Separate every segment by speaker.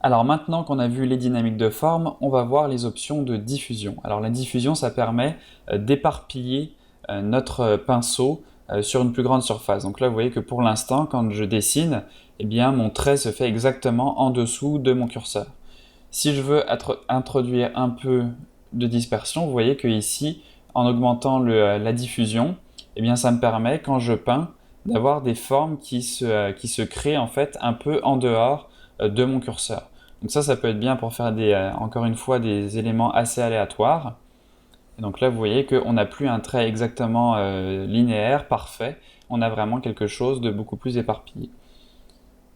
Speaker 1: Alors maintenant qu'on a vu les dynamiques de forme, on va voir les options de diffusion. Alors la diffusion, ça permet d'éparpiller notre pinceau sur une plus grande surface. Donc là, vous voyez que pour l'instant, quand je dessine, eh bien, mon trait se fait exactement en dessous de mon curseur. Si je veux introduire un peu de dispersion, vous voyez que ici, en augmentant la diffusion, eh bien, ça me permet, quand je peins, d'avoir des formes qui se créent en fait un peu en dehors de mon curseur. Donc ça peut être bien pour faire encore une fois des éléments assez aléatoires. Et donc là, vous voyez qu'on n'a plus un trait exactement linéaire, parfait. On a vraiment quelque chose de beaucoup plus éparpillé.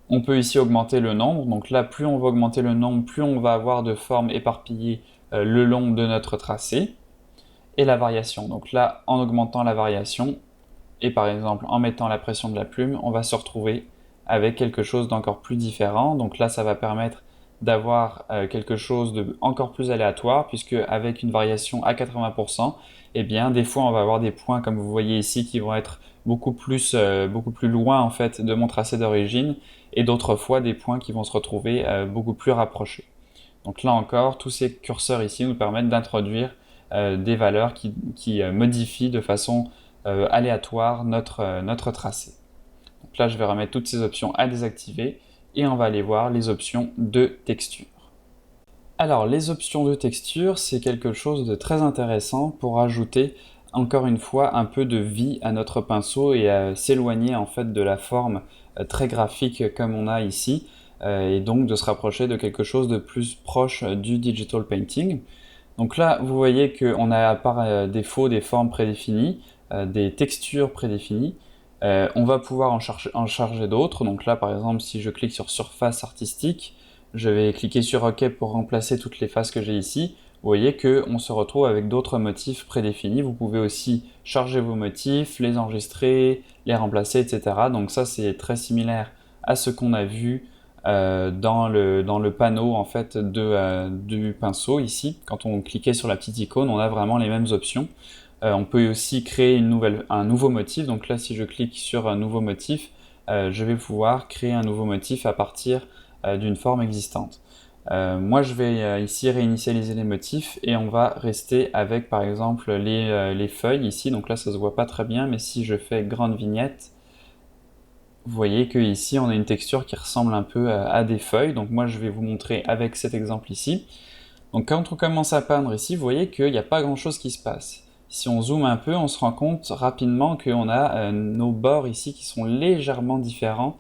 Speaker 1: On peut ici augmenter le nombre. Donc là, plus on va augmenter le nombre, plus on va avoir de formes éparpillées le long de notre tracé. Et la variation. Donc là, en augmentant la variation, et par exemple en mettant la pression de la plume, on va se retrouver avec quelque chose d'encore plus différent. Donc là, ça va permettre d'avoir quelque chose de encore plus aléatoire, puisque avec une variation à 80%, eh bien, des fois, on va avoir des points, comme vous voyez ici, qui vont être beaucoup plus loin en fait de mon tracé d'origine, et d'autres fois des points qui vont se retrouver beaucoup plus rapprochés. Donc là encore, tous ces curseurs ici nous permettent d'introduire des valeurs qui modifient de façon aléatoire notre tracé. Donc là, je vais remettre toutes ces options à désactiver et on va aller voir les options de texture. Alors, les options de texture, c'est quelque chose de très intéressant pour ajouter encore une fois un peu de vie à notre pinceau et à s'éloigner en fait de la forme très graphique comme on a ici et donc de se rapprocher de quelque chose de plus proche du digital painting. Donc là, vous voyez qu'on a par défaut des formes prédéfinies, des textures prédéfinies. On va pouvoir en charger d'autres. Donc là, par exemple, si je clique sur surface artistique, je vais cliquer sur OK pour remplacer toutes les faces que j'ai ici. Vous voyez qu'on se retrouve avec d'autres motifs prédéfinis. Vous pouvez aussi charger vos motifs, les enregistrer, les remplacer, etc. Donc ça, c'est très similaire à ce qu'on a vu dans le panneau en fait du pinceau ici. Quand on cliquait sur la petite icône, on a vraiment les mêmes options. On peut aussi créer un nouveau motif. Donc là, si je clique sur un nouveau motif, je vais pouvoir créer un nouveau motif à partir d'une forme existante. Moi, je vais ici réinitialiser les motifs et on va rester avec par exemple les feuilles ici. Donc là, ça se voit pas très bien, mais si je fais grande vignette, vous voyez qu'ici on a une texture qui ressemble un peu à des feuilles. Donc moi, je vais vous montrer avec cet exemple ici. Donc quand on commence à peindre ici, vous voyez qu'il n'y a pas grand chose qui se passe. Si on zoome un peu, on se rend compte rapidement qu'on a nos bords ici qui sont légèrement différents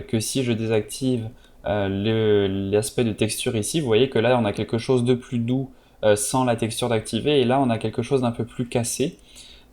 Speaker 1: que si je désactive l'aspect de texture ici. Vous voyez que là on a quelque chose de plus doux sans la texture d'activer et là on a quelque chose d'un peu plus cassé.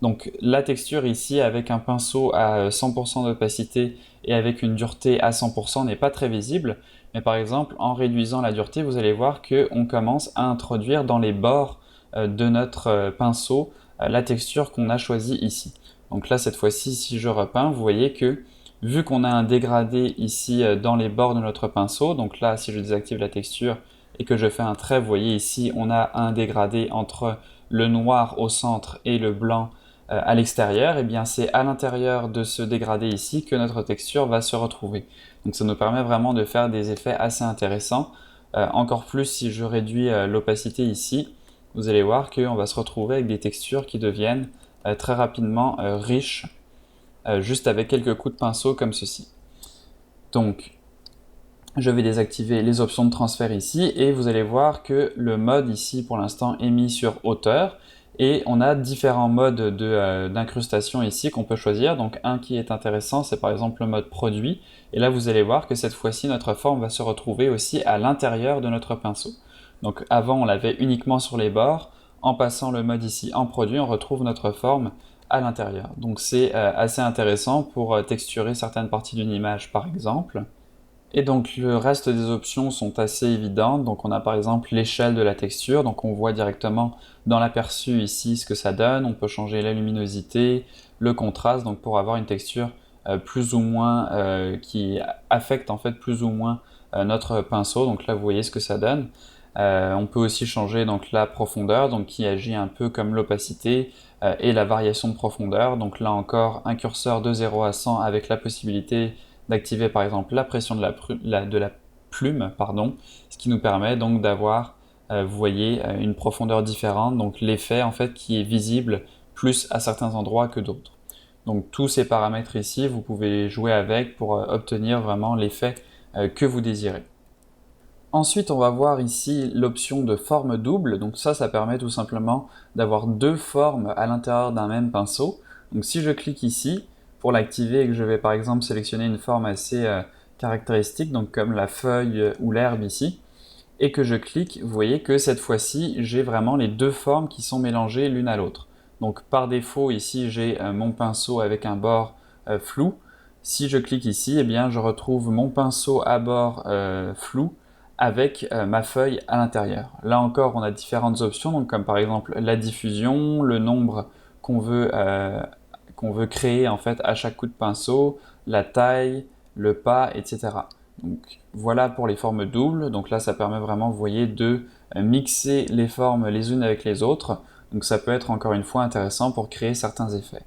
Speaker 1: Donc la texture ici avec un pinceau à 100% d'opacité et avec une dureté à 100% n'est pas très visible. Mais par exemple, en réduisant la dureté, vous allez voir qu'on commence à introduire dans les bords de notre pinceau la texture qu'on a choisie ici. Donc là, cette fois-ci, si je repeins, vous voyez que vu qu'on a un dégradé ici dans les bords de notre pinceau, donc là, si je désactive la texture et que je fais un trait, vous voyez ici, on a un dégradé entre le noir au centre et le blanc à l'extérieur, et bien c'est à l'intérieur de ce dégradé ici que notre texture va se retrouver. Donc ça nous permet vraiment de faire des effets assez intéressants. Encore plus si je réduis l'opacité ici, vous allez voir qu'on va se retrouver avec des textures qui deviennent très rapidement riches, juste avec quelques coups de pinceau comme ceci. Donc je vais désactiver les options de transfert ici et vous allez voir que le mode ici pour l'instant est mis sur hauteur et on a différents modes d'incrustation ici qu'on peut choisir. Donc un qui est intéressant, c'est par exemple le mode produit et là vous allez voir que cette fois-ci notre forme va se retrouver aussi à l'intérieur de notre pinceau. Donc avant on l'avait uniquement sur les bords, en passant le mode ici en produit on retrouve notre forme à l'intérieur. Donc c'est assez intéressant pour texturer certaines parties d'une image par exemple. Et donc le reste des options sont assez évidentes. Donc on a par exemple l'échelle de la texture. Donc on voit directement dans l'aperçu ici ce que ça donne. On peut changer la luminosité, le contraste, donc pour avoir une texture plus ou moins qui affecte en fait plus ou moins notre pinceau. Donc là vous voyez ce que ça donne. On peut aussi changer donc la profondeur, donc qui agit un peu comme l'opacité et la variation de profondeur. Donc là encore un curseur de 0 à 100 avec la possibilité d'activer par exemple la pression de la plume, pardon, ce qui nous permet donc d'avoir, vous voyez, une profondeur différente, donc l'effet en fait qui est visible plus à certains endroits que d'autres. Donc tous ces paramètres ici, vous pouvez jouer avec pour obtenir vraiment l'effet que vous désirez. Ensuite, on va voir ici l'option de forme double. Donc ça permet tout simplement d'avoir deux formes à l'intérieur d'un même pinceau. Donc si je clique ici, pour l'activer et que je vais par exemple sélectionner une forme assez caractéristique, donc comme la feuille ou l'herbe ici, et que je clique, vous voyez que cette fois-ci, j'ai vraiment les deux formes qui sont mélangées l'une à l'autre. Donc par défaut, ici, j'ai mon pinceau avec un bord flou. Si je clique ici, eh bien, je retrouve mon pinceau à bord flou avec ma feuille à l'intérieur. Là encore, on a différentes options, donc comme par exemple la diffusion, le nombre qu'on veut créer en fait à chaque coup de pinceau, la taille, le pas, etc. Donc voilà pour les formes doubles. Donc là, ça permet vraiment, vous voyez, de mixer les formes les unes avec les autres. Donc ça peut être encore une fois intéressant pour créer certains effets.